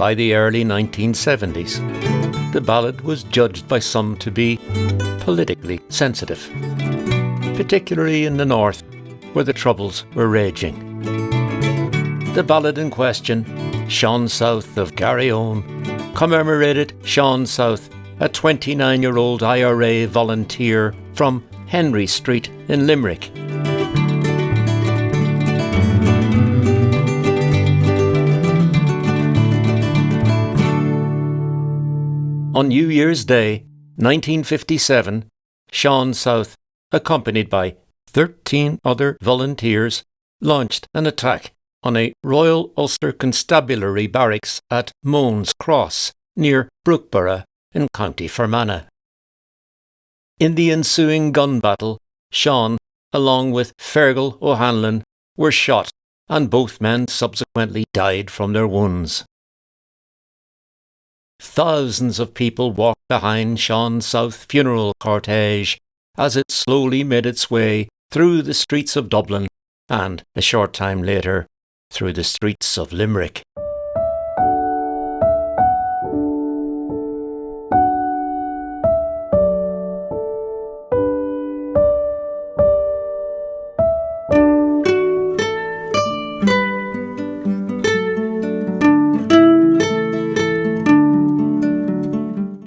by the early 1970s, the ballad was judged by some to be politically sensitive, particularly in the north, where the Troubles were raging. The ballad in question, Sean South of Garryowen, commemorated Sean South, a 29-year-old IRA volunteer from Henry Street in Limerick. On New Year's Day, 1957, Sean South, accompanied by 13 other volunteers, launched an attack on a Royal Ulster Constabulary barracks at Moane's Cross, near Brookborough in County Fermanagh. In the ensuing gun battle, Sean, along with Fergal O'Hanlon, were shot, and both men subsequently died from their wounds. Thousands of people walked behind Sean South funeral cortege as it slowly made its way through the streets of Dublin and, a short time later, through the streets of Limerick.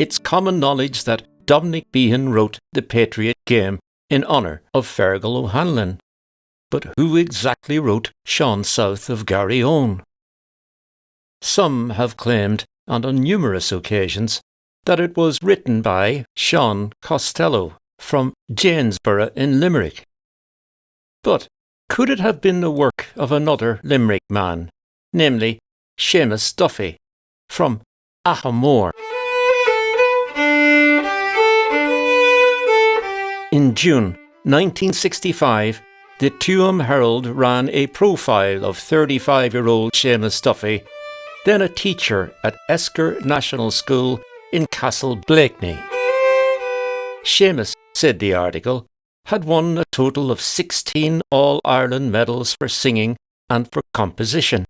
It's common knowledge that Dominic Behan wrote The Patriot Game in honour of Fergal O'Hanlon. But who exactly wrote Sean South of Garryowen? Some have claimed, and on numerous occasions, that it was written by Sean Costello from Janesborough in Limerick. But could it have been the work of another Limerick man, namely Seamus Duffy from Ahamore? In June 1965, the Tuam Herald ran a profile of 35-year-old Seamus Duffy, then a teacher at Esker National School in Castle Blakeney. Seamus, said the article, had won a total of 16 All-Ireland medals for singing and for composition,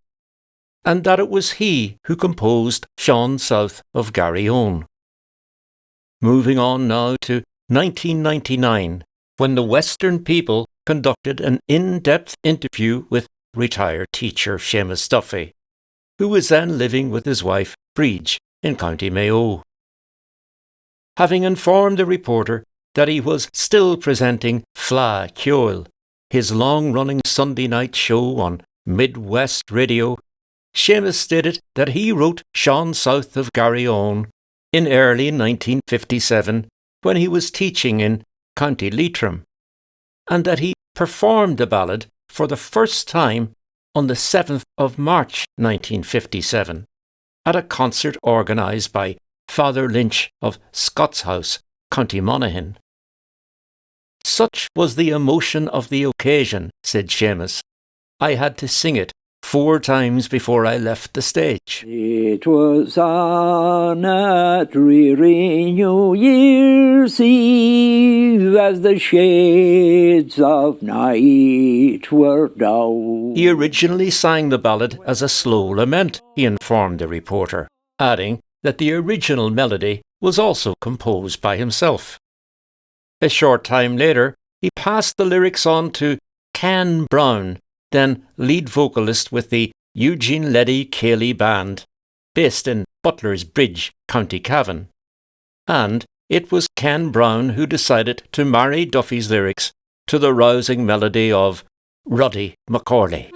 and that it was he who composed Sean South of Garryowen. Moving on now to 1999, when the Western People conducted an in-depth interview with retired teacher Seamus Duffy, who was then living with his wife Bríd in County Mayo. Having informed the reporter that he was still presenting Fla Ceoil, his long-running Sunday night show on Midwest Radio, Seamus stated that he wrote Sean South of Garryowen in early 1957 when he was teaching in County Leitrim, and that he performed the ballad for the first time on the 7th of March 1957 at a concert organised by Father Lynch of Scots House, County Monaghan. Such was the emotion of the occasion, said Seamus, I had to sing it 4 times before I left the stage. It was on a dreary New Year's Eve as the shades of night were down. He originally sang the ballad as a slow lament, he informed the reporter, adding that the original melody was also composed by himself. A short time later, he passed the lyrics on to Can Brown, then lead vocalist with the Eugene Cayley Band, based in Butler's Bridge, County Cavan. And it was Ken Brown who decided to marry Duffy's lyrics to the rousing melody of Ruddy Macaulay.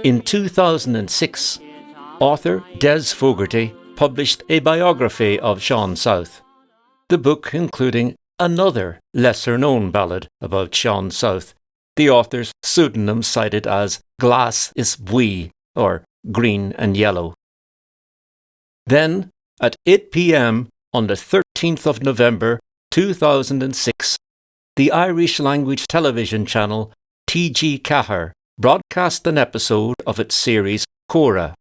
In 2006, author Des Fogarty published a biography of Sean South, the book including another lesser-known ballad about Sean South, the author's pseudonym cited as Glass is Bwee, or Green and Yellow. Then, at 8 p.m. on the 13th of November 2006, the Irish-language television channel TG Cahir broadcast an episode of its series Cora,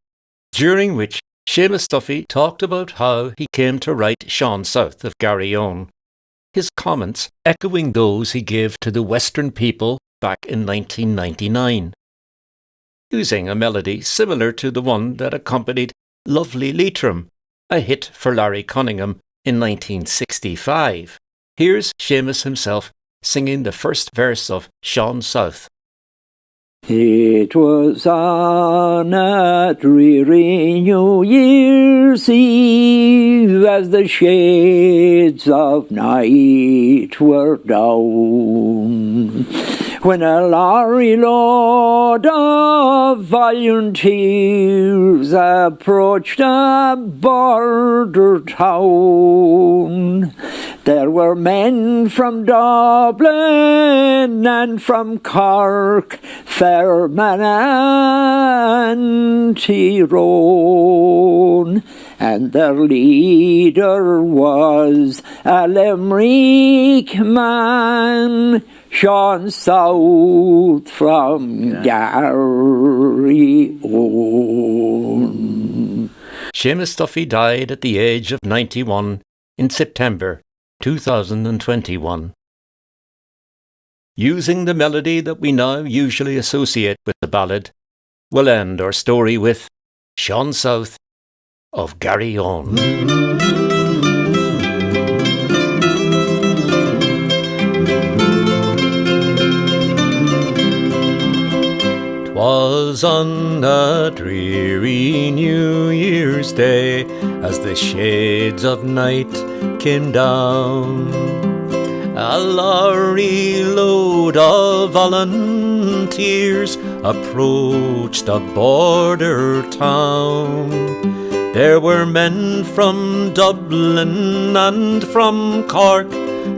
during which Seamus Duffy talked about how he came to write Sean South of Garryowen, his comments echoing those he gave to the Western people back in 1999, using a melody similar to the one that accompanied Lovely Leitrim, a hit for Larry Cunningham in 1965. Here's Seamus himself singing the first verse of Sean South. It was on a dreary New Year's Eve as the shades of night were down, when a lorry load of volunteers approached a border town. There were men from Dublin and from Cork, Fermanagh and Tyrone, and their leader was a Limerick man, Sean South from Garryowen. Seamus Duffy died at the age of 91 in September 2021. Using the melody that we now usually associate with the ballad, we'll end our story with Sean South of Garryowen. 'Twas on a dreary New Year's Day, as the shades of night came down, a lorry load of volunteers approached a border town. There were men from Dublin and from Cork,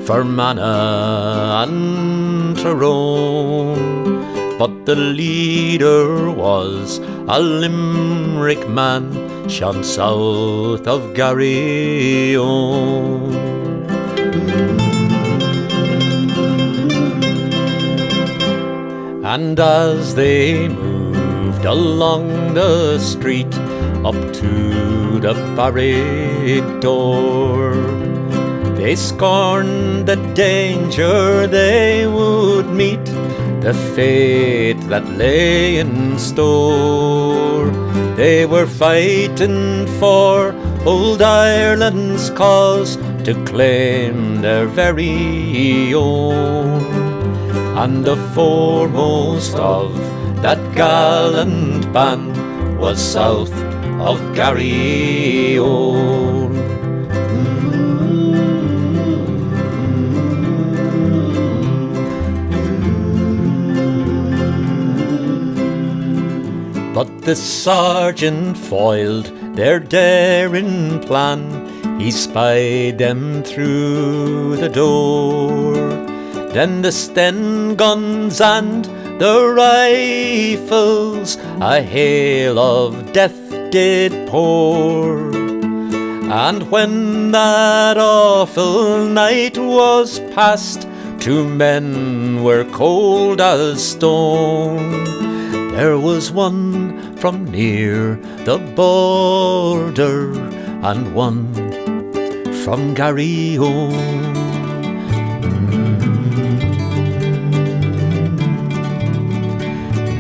Fermanagh and Tyrone, but the leader was a Limerick man, Sean South of Garryowen. And as they moved along the street up to the barrack door, they scorned the danger they would meet, the fate that lay in store. They were fighting for old Ireland's cause, to claim their very own. And the foremost of that gallant band was South of Garryowen. But the sergeant foiled their daring plan. He spied them through the door. Then the Sten guns and the rifles a hail of death did pour. And when that awful night was past, 2 men were cold as stone. There was one from near the border, and one from Garryowen.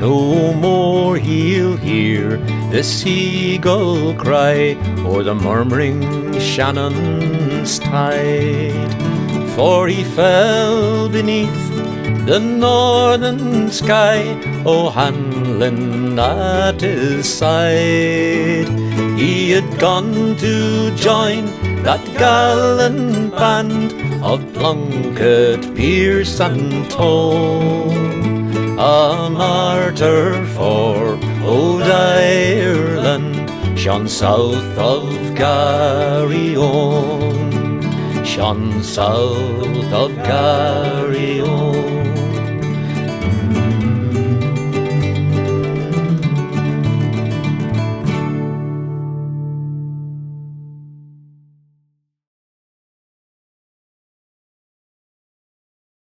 No more he'll hear the seagull cry, or the murmuring Shannon's tide, for he fell beneath the northern sky, O'Hanlon at his side. He had gone to join that gallant band of Plunkett, Pearse and Tone, a martyr for old Ireland, Sean South of Garryowen, Sean South of Garryowen.